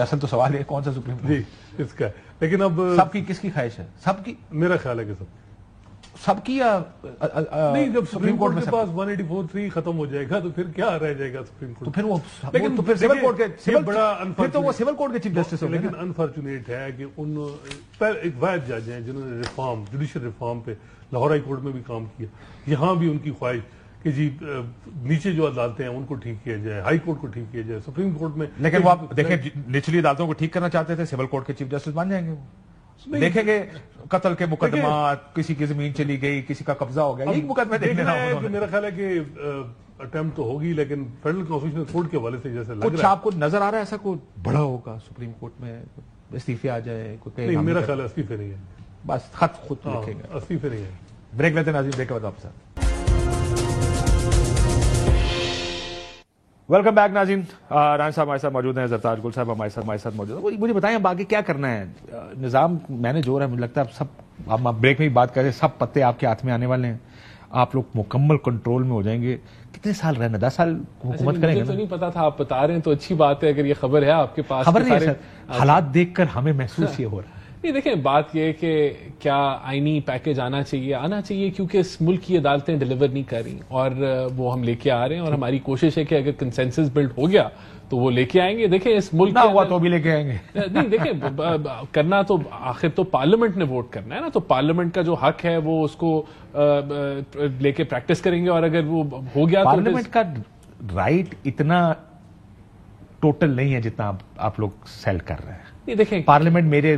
اصل تو سوال ہے کون سا سپریم کورٹ؟ جی اس کا. لیکن اب سب کی کس کی خواہش ہے؟ سب کی؟ میرا خیال ہے کہ سب کی، یا نہیں، جب سپریم کورٹ کے پاس 184(3) ختم ہو جائے گا تو پھر کیا رہ جائے گا سپریم کورٹ؟ تو پھر وہ سول کورٹ کے بڑا سول کورٹ کے چیف جسٹس ہو. لیکن انفارچونیٹ ہے کہ ان ایک واحد جج ہیں جنہوں نے ریفارم، جوڈیشل ریفارم پہ لاہور ہائی کورٹ میں بھی کام کیا. یہاں بھی ان کی خواہش کہ جی نیچے جو عدالتیں ہیں ان کو ٹھیک کیا جائے، ہائی کورٹ کو ٹھیک کیا جائے، سپریم کورٹ میں. لیکن وہ آپ دیکھیں نچلی عدالتوں کو ٹھیک کرنا چاہتے تھے، سول کورٹ کے چیف جسٹس بن جائیں گے. دیکھیں گے قتل کے مقدمات، کسی کی زمین چلی گئی، کسی کا قبضہ ہو گیا، ایک مقدمے دیکھنا ہے. میرا خیال ہے کہ اٹیمپٹ تو ہوگی، لیکن فیڈرل کانسٹیٹیوشنل کورٹ کے حوالے سے جیسے لگ رہا ہے کچھ آپ کو نظر آ رہا ہے ایسا کوئی بڑا ہوگا سپریم کورٹ میں استعفے آ جائے؟ نہیں، میرا خیال ہے استعفے نہیں ہے، بس خط خود لکھیں گے. استعفے نہیں ہے. بریک لیتے ہیں ناظرین، بریک کے بعد واپس. ویلکم بیک ناظرین. رائن صاحب ہمارے ساتھ موجود ہیں، زرتاج گل صاحب ہمارے ساتھ موجود ہیں. مجھے بتائیں اب آگے کیا کرنا ہے؟ نظام میں نے جو ہے مجھے لگتا ہے سب، ہم بریک میں بھی بات کر رہے ہیں، سب پتے آپ کے ہاتھ میں آنے والے ہیں، آپ لوگ مکمل کنٹرول میں ہو جائیں گے. کتنے سال رہنا؟ 10 سال حکومت کریں گے؟ مجھے تو نہیں پتا تھا، آپ بتا رہے ہیں تو اچھی بات ہے. اگر یہ خبر ہے آپ کے پاس، خبر نہیں ہے سر، حالات دیکھ کر ہمیں محسوس یہ ہو رہا ہے. نہیں دیکھیں، بات یہ ہے کہ کیا آئینی پیکج آنا چاہیے کیونکہ اس ملک کی عدالتیں ڈیلیور نہیں کر رہی، اور وہ ہم لے کے آ رہے ہیں، اور ہماری کوشش ہے کہ اگر کنسنسس بلڈ ہو گیا تو وہ لے کے آئیں گے. دیکھیں اس ملک نہ ہوا تو بھی لے کے آئیں گے. نہیں دیکھیں، کرنا تو آخر تو پارلیمنٹ نے ووٹ کرنا ہے نا، تو پارلیمنٹ کا جو حق ہے وہ اس کو لے کے پریکٹس کریں گے، اور اگر وہ ہو گیا تو پارلیمنٹ کا رائٹ اتنا ٹوٹل نہیں ہے جتنا آپ لوگ سیل کر رہے ہیں. نہیں دیکھیں، پارلیمنٹ میرے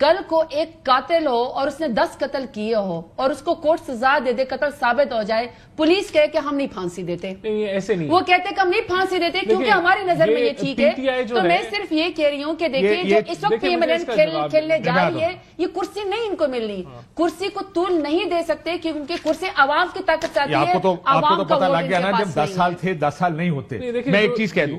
کل کو ایک قاتل ہو اور اس نے 10 قتل کیے ہو اور اس کو کورٹ سزا دے دے, قتل ثابت ہو جائے, پولیس کہے کہ ہم نہیں پھانسی دیتے, ایسے نہیں, وہ کہتے کہ ہم نہیں پھانسی دیتے کیونکہ ہماری نظر میں یہ ٹھیک ہے. تو میں صرف یہ کہہ رہی ہوں کہ دیکھیں جو اس وقت پیملین کھیلنے جا رہی ہے, یہ کرسی نہیں ان کو مل رہی, کرسی کو طول نہیں دے سکتے کیونکہ کرسی عوام کی طاقت چاہتی ہے. آپ کو تو پتہ لگ گیا نا جب 10 سال تھے 10 سال نہیں ہوتے. میں ایک چیز کہہ دوں,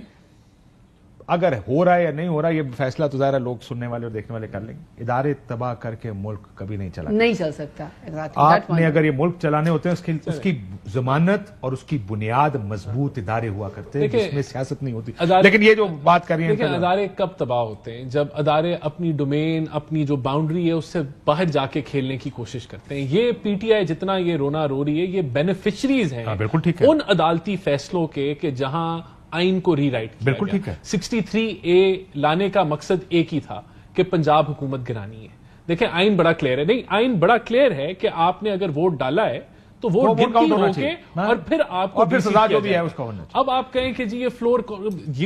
اگر ہو رہا ہے یا نہیں ہو رہا, یہ فیصلہ تو ظاہر لوگ سننے والے اور دیکھنے والے کر لیں گے. ادارے تباہ کر کے ملک کبھی نہیں چلا, نہیں چل سکتا. آپ نے اگر یہ ملک چلانے ہوتے ہیں اس کی ضمانت اور اس کی بنیاد مضبوط ادارے ہوا کرتے ہیں جس میں سیاست نہیں ہوتی. لیکن یہ جو بات کر رہی ہیں, ادارے کب تباہ ہوتے ہیں؟ جب ادارے اپنی ڈومین, اپنی جو باؤنڈری ہے اس سے باہر جا کے کھیلنے کی کوشش کرتے ہیں. یہ پی ٹی آئی جتنا یہ رونا رو رہی ہے, یہ بینیفیشریز ہیں بالکل ٹھیک ہے ان عدالتی فیصلوں کے کہ جہاں آئین کو ری رائٹ کیا بالکل ٹھیک ہے. 63A لانے کا مقصد ایک ہی تھا کہ پنجاب حکومت گرانی ہے. دیکھیں آئین بڑا کلیئر ہے, نہیں آئین بڑا کلیئر ہے کہ آپ نے اگر ووٹ ڈالا ہے تو ووٹ گنتی ہو کے اور پھر آپ کو سزا جو بھی ہے اس کا ہونا چاہیے. اب آپ کہیں کہ جی یہ فلور,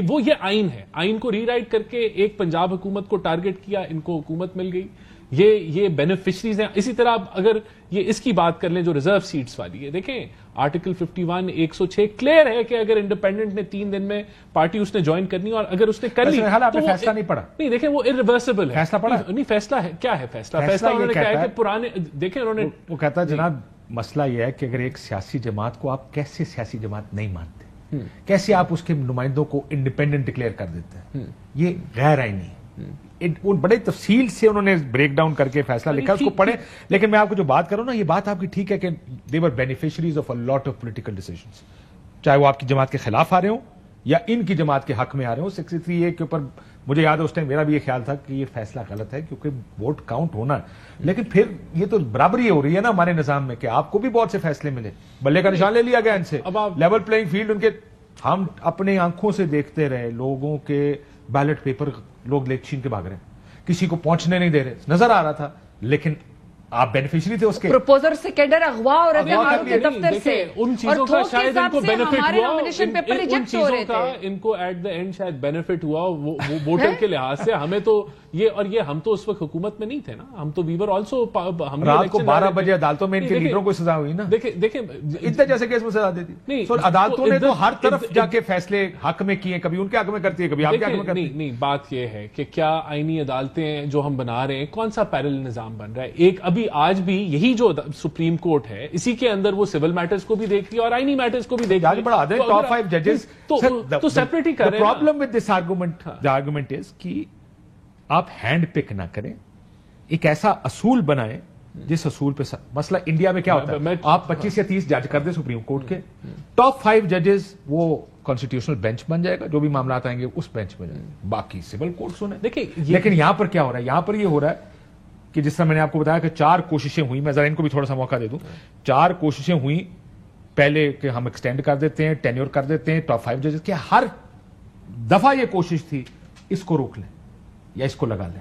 وہ یہ آئین ہے, آئین کو ری رائٹ کر کے ایک پنجاب حکومت کو ٹارگٹ کیا, ان کو حکومت مل گئی. یہ بینیفیشریز ہیں. اسی طرح اگر یہ اس کی بات کر لیں جو ریزرو سیٹس والی ہے, دیکھیں آرٹیکل 51 106 کلیئر ہے کہ اگر انڈیپینڈنٹ نے 3 دن میں پارٹی اس نے جوائن کرنی اور اگر اس نے کر لی تو فیصلہ نہیں پڑا. نہیں دیکھیں وہ irreversible ہے. فیصلہ پڑا نہیں, فیصلہ ہے کیا ہے, فیصلہ انہوں نے کہا ہے کہ پرانے, دیکھیں انہوں نے وہ کہتا ہے جناب مسئلہ یہ ہے کہ اگر ایک سیاسی جماعت کو آپ کیسے سیاسی جماعت نہیں مانتے, کیسے آپ اس کے نمائندوں کو انڈیپینڈنٹ ڈکلیئر کر دیتے ہیں, یہ غیر آئینی ہے. بڑے تفصیل سے انہوں نے بریک ڈاؤن کر کے فیصلہ لکھا, اس کو پڑھیں. لیکن میں آپ کو جو بات کروں نا, یہ بات آپ کی ٹھیک ہے کہ they were beneficiaries of a lot of political decisions, چاہے وہ آپ کی جماعت کے خلاف آ رہے ہوں یا ان کی جماعت کے حق میں آ رہے ہوں. 63A کے اوپر مجھے یاد ہے اس ٹائم میرا بھی یہ خیال تھا کہ یہ فیصلہ غلط ہے کیونکہ ووٹ کاؤنٹ ہونا ہے. لیکن پھر یہ تو برابری ہو رہی ہے نا ہمارے نظام میں کہ آپ کو بھی بہت سے فیصلے ملے, بلے کا نشان لے لیا گیا ان سے, لیول پلینگ فیلڈ ان کے. ہم اپنے آنکھوں سے دیکھتے رہے لوگوں کے بیلٹ پیپر, لوگ لیک چھین کے بھاگ رہے ہیں, کسی کو پہنچنے نہیں دے رہے, نظر آ رہا تھا. لیکن آپ بینیفیشری تھے اس کے. پروپوزر سیکنڈر اغوا ہو رہے تھے کے دفتر سے, ان چیزوں کا شاید ان کو بینیفٹ ہوا, ان چیزوں کا ان کو ایٹ دا اینڈ شاید بینیفٹ ہوا ووٹر کے لحاظ سے. ہمیں تو یہ, اور یہ ہم تو اس وقت حکومت میں نہیں تھے نا, ہم تو ویور آلسو, ہم رات کو 12 بجے عدالتوں میں ان کے لیڈروں کو سزا ہوئی نا. دیکھیں اتنے جیسے کیس میں سزا دیتی نہیں, عدالتوں نے تو ہر طرف جا کے فیصلے حق میں کیے, کبھی ان کے حق میں کرتی ہے, کبھی آپ کے حق میں کرتی ہے. نہیں, بات یہ ہے کہ کیا آئینی عدالتیں جو ہم بنا رہے ہیں کون سا پیرل نظام بن رہا ہے. ایک ابھی آج بھی یہی جو سپریم کورٹ ہے اسی کے اندر وہ سول میٹرز کو بھی دیکھ رہی ہے اور آئینی میٹرز کو بھی دیکھ رہی ہے. بڑھا دیں ٹاپ 5 ججز تو سیپریٹ ہی کر رہے ہیں. Problem with this argument, the argument is کہ آپ ہینڈ پک نہ کریں, ایک ایسا اصول بنائیں جس اصول پہ مسئلہ انڈیا میں کیا ہوتا ہے, آپ 25 یا 30 جج کر دیں سپریم کورٹ کے, ٹاپ 5 ججز وہ کانسٹیٹیوشنل بینچ بن جائے گا, جو بھی معاملات آئیں گے اس بینچ میں جائیں گے, باقی سول کورٹ سنیں. دیکھیں لیکن یہاں پر کیا ہو رہا ہے, یہاں پر یہ ہو رہا ہے کہ جس طرح میں نے آپ کو بتایا کہ 4 کوششیں ہوئی, میں ذرا ان کو بھی تھوڑا سا موقع دے دوں. 4 کوششیں ہوئی پہلے کہ ہم ایکسٹینڈ کر دیتے ہیں, ٹینیور کر دیتے ہیں ٹاپ 5 ججز کے. ہر دفعہ یہ کوشش تھی اس کو روک لیں یا اس کو لگا لیں.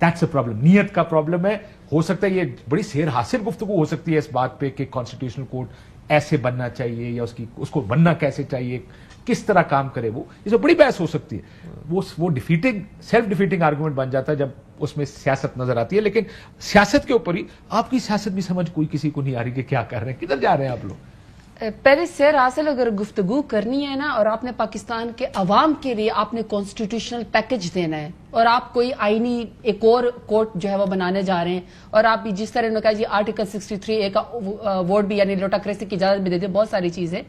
دیٹس اے پرابلم, نیت کا پرابلم ہے. ہو سکتا ہے یہ بڑی سیر حاصل گفتگو ہو سکتی ہے اس بات پہ کہ کانسٹیٹیوشنل کورٹ ایسے بننا چاہیے یا اس کو بننا کیسے چاہیے, کس طرح کام کرے, وہ اس میں بڑی بحث ہو سکتی ہے. وہ ڈیفیٹنگ, سیلف ڈیفیٹنگ آرگومنٹ بن جاتا ہے جب اس میں سیاست نظر آتی ہے. لیکن سیاست کے اوپر ہی آپ کی سیاست بھی سمجھ کوئی کسی کو نہیں آ رہی کہ کیا کر رہے ہیں, کدھر جا رہے ہیں آپ لوگ. پہلے سیر حاصل اگر گفتگو کرنی ہے نا, اور آپ نے پاکستان کے عوام کے لیے آپ نے کانسٹیٹیوشنل پیکج دینا ہے, اور آپ کوئی آئینی ایک اور کورٹ جو ہے وہ بنانے جا رہے ہیں, اور آپ بھی جس طرح نے کہا جی آرٹیکل 63A کا ووٹ بھی یعنی لوٹاکریسی کی اجازت بھی دیتے, بہت ساری چیزیں,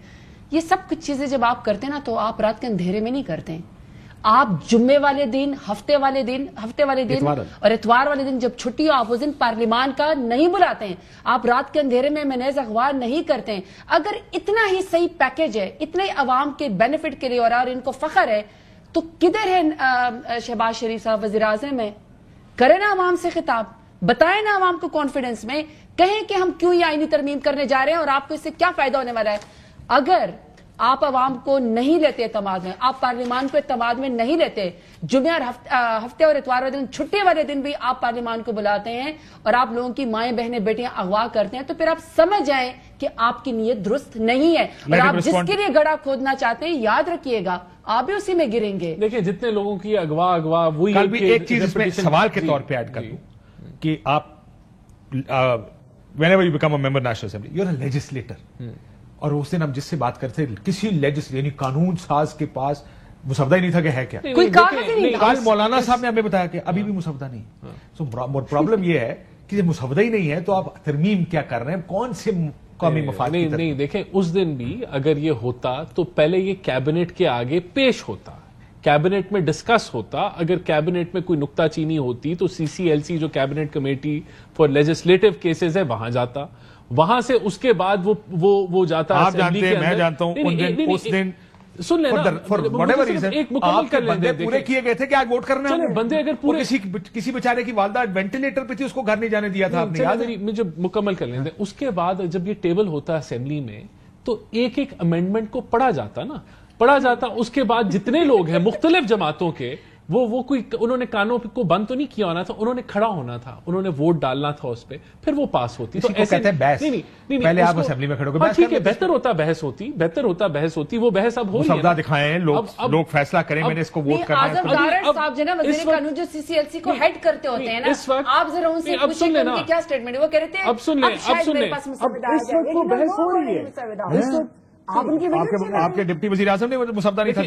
یہ سب کچھ چیزیں جب آپ کرتے ہیں نا تو آپ رات کے اندھیرے میں نہیں کرتے ہیں. آپ جمعے والے دن, ہفتے والے دن اور اتوار والے دن جب چھٹی ہو آپ اس دن پارلیمان کا نہیں بلاتے ہیں. آپ رات کے اندھیرے میں منیز اخبار نہیں کرتے ہیں. اگر اتنا ہی صحیح پیکج ہے, اتنے عوام کے بینیفٹ کے لیے اور ان کو فخر ہے, تو کدھر ہے شہباز شریف صاحب وزیر اعظم میں؟ کریں نا عوام سے خطاب, بتائیں نا عوام کو کانفیڈنس میں, کہیں کہ ہم کیوں یہ آئینی ترمیم کرنے جا رہے ہیں اور آپ کو اس سے کیا فائدہ ہونے والا ہے. اگر آپ عوام کو نہیں لیتے اعتماد میں, آپ پارلیمان کو اعتماد میں نہیں لیتے, جمعہ اور ہفتے اور اتوار والے دن, چھٹی والے دن بھی آپ پارلیمان کو بلاتے ہیں اور آپ لوگوں کی مائیں بہنیں بیٹیاں اغوا کرتے ہیں, تو پھر آپ سمجھ جائیں کہ آپ کی نیت درست نہیں ہے. اور آپ جس کے لیے گڑھا کھودنا چاہتے ہیں, یاد رکھیے گا آپ بھی اسی میں گریں گے. دیکھیں جتنے لوگوں کی اغوا وہی ایک چیز اس میں سوال کے طور پہ ایڈ کر دوں, کہ آپ whenever you become a member National Assembly, you're a legislator. اور اس دن ہم جس سے بات کرتے کسی یعنی قانون ساز کے پاس مسودہ ہی نہیں تھا کہ ہے کیا. کوئی کاغذ ہی نہیں. کل مولانا صاحب نے ہمیں بتایا کہ ابھی بھی مسودہ نہیں. سو پرابلم یہ ہے کہ جب مسودہ ہی نہیں ہے تو آپ ترمیم کیا کر رہے ہیں, کون سے قومی مفاد کی طرف؟ نہیں دیکھیں, اس دن بھی اگر یہ ہوتا تو پہلے یہ کیبنٹ کے آگے پیش ہوتا, کیبنٹ میں ڈسکس ہوتا. اگر کیبنٹ میں کوئی نکتہ چینی ہوتی تو سی سی ایل سی جو cabinet committee for legislative cases ہے وہاں جاتا, وہاں سے اس کے بعد وہ جاتا. آپ جانتے ہیں, میں جانتا ہوں, اس دن سن لینا ایک مکمل کر بندے پورے کیے گئے تھے کہ آج ووٹ کرنا ہے. بندے اگر پورے کسی بیچارے کی والدہ وینٹیلیٹر پہ تھی, اس کو گھر نہیں جانے دیا تھا. مجھے مکمل کر لیں. اس کے بعد جب یہ ٹیبل ہوتا اسمبلی میں تو ایک ایک امینڈمنٹ کو پڑھا جاتا. اس کے بعد جتنے لوگ ہیں مختلف جماعتوں کے, وہ کوئی انہوں نے کانوں کو بند تو نہیں کیا ہونا تھا, انہوں نے کھڑا ہونا تھا, انہوں نے ووٹ ڈالنا تھا اس پہ, پھر وہ پاس ہوتی. تو ایسے کہتے ہیں بحث. نہیں, پہلے آپ اسمبلی میں کھڑے ہو کے ٹھیک ہے, بہتر ہوتا بحث ہوتی. وہ بحث اب ہو رہی ہے. مسودہ دکھائیں, لوگ فیصلہ کریں, میں نے اس کو ووٹ کرنا ہے. صاحب جو نا وزیر قانون جو سی سی ایل سی کو ہیڈ کرتے ہوتے ہیں نا, آپ ذرا ان سے پوچھیں کہ ان کی کیا اسٹیٹمنٹ ہے. وہ کہہ رہے تھے اب سن لیں آپ کے ڈپٹی وزیر اعظم نے مسودہ نہیں تھا.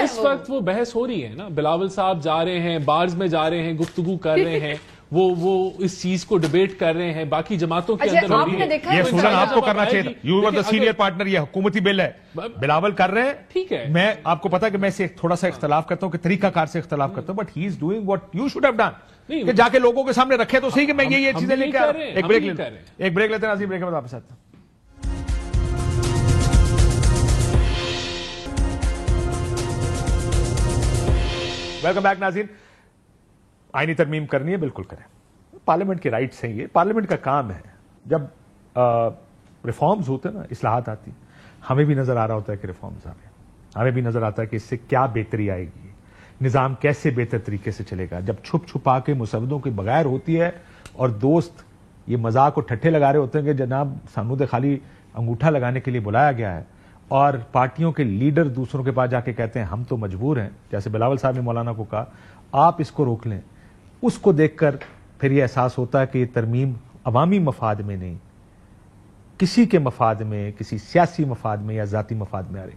اس وقت وہ بحث ہو رہی ہے نا, بلاول صاحب جا رہے ہیں, بارز میں جا رہے ہیں, گفتگو کر رہے ہیں, وہ اس چیز کو ڈیبیٹ کر رہے ہیں, باقی جماعتوں کے اندر ہو رہی ہے. یہ سوزن آپ کو کرنا چاہیے تھا, you were the senior partner. یہ حکومتی بل ہے, بلاول کر رہے ہیں, ٹھیک ہے. میں آپ کو پتا کہ میں سے تھوڑا سا اختلاف کرتا ہوں, کہ طریقہ کار سے اختلاف کرتا ہوں, but he is doing what you should have done, کہ جا کے لوگوں کے سامنے رکھے تو صحیح کہ میں یہ چیزیں لے کے آ رہا ہوں. ایک بریک لیتے ہیں, ناظرین بریک کے بعد واپس آتے ہیں. ویلکم بیک ناظرین. آئینی ترمیم کرنی ہے, بالکل کریں, پارلیمنٹ کے رائٹس ہیں, یہ پارلیمنٹ کا کام ہے. جب ریفارمز ہوتے ہیں نا, اصلاحات آتی, ہمیں بھی نظر آ رہا ہوتا ہے کہ ریفارمز آ رہے ہیں, ہمیں بھی نظر آتا ہے کہ اس سے کیا بہتری آئے گی, نظام کیسے بہتر طریقے سے چلے گا. جب چھپ چھپا کے مسودوں کے بغیر ہوتی ہے اور دوست یہ مذاق اور ٹھٹھے لگا رہے ہوتے ہیں کہ جناب سانو دے خالی انگوٹھا لگانے کے لیے بلایا گیا ہے, اور پارٹیوں کے لیڈر دوسروں کے پاس جا کے کہتے ہیں ہم تو مجبور ہیں, جیسے بلاول صاحب نے مولانا کو کہا آپ اس کو روک لیں, اس کو دیکھ کر پھر یہ احساس ہوتا ہے کہ یہ ترمیم عوامی مفاد میں نہیں, کسی کے مفاد میں, کسی سیاسی مفاد میں یا ذاتی مفاد میں آ رہی.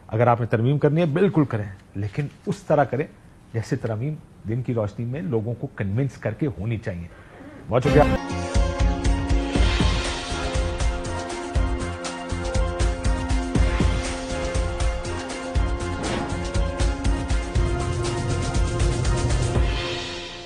اگر آپ نے ترمیم کرنی ہے بالکل کریں, لیکن اس طرح کریں جیسے ترمیم دن کی روشنی میں لوگوں کو کنونس کر کے ہونی چاہیے. بہت شکریہ.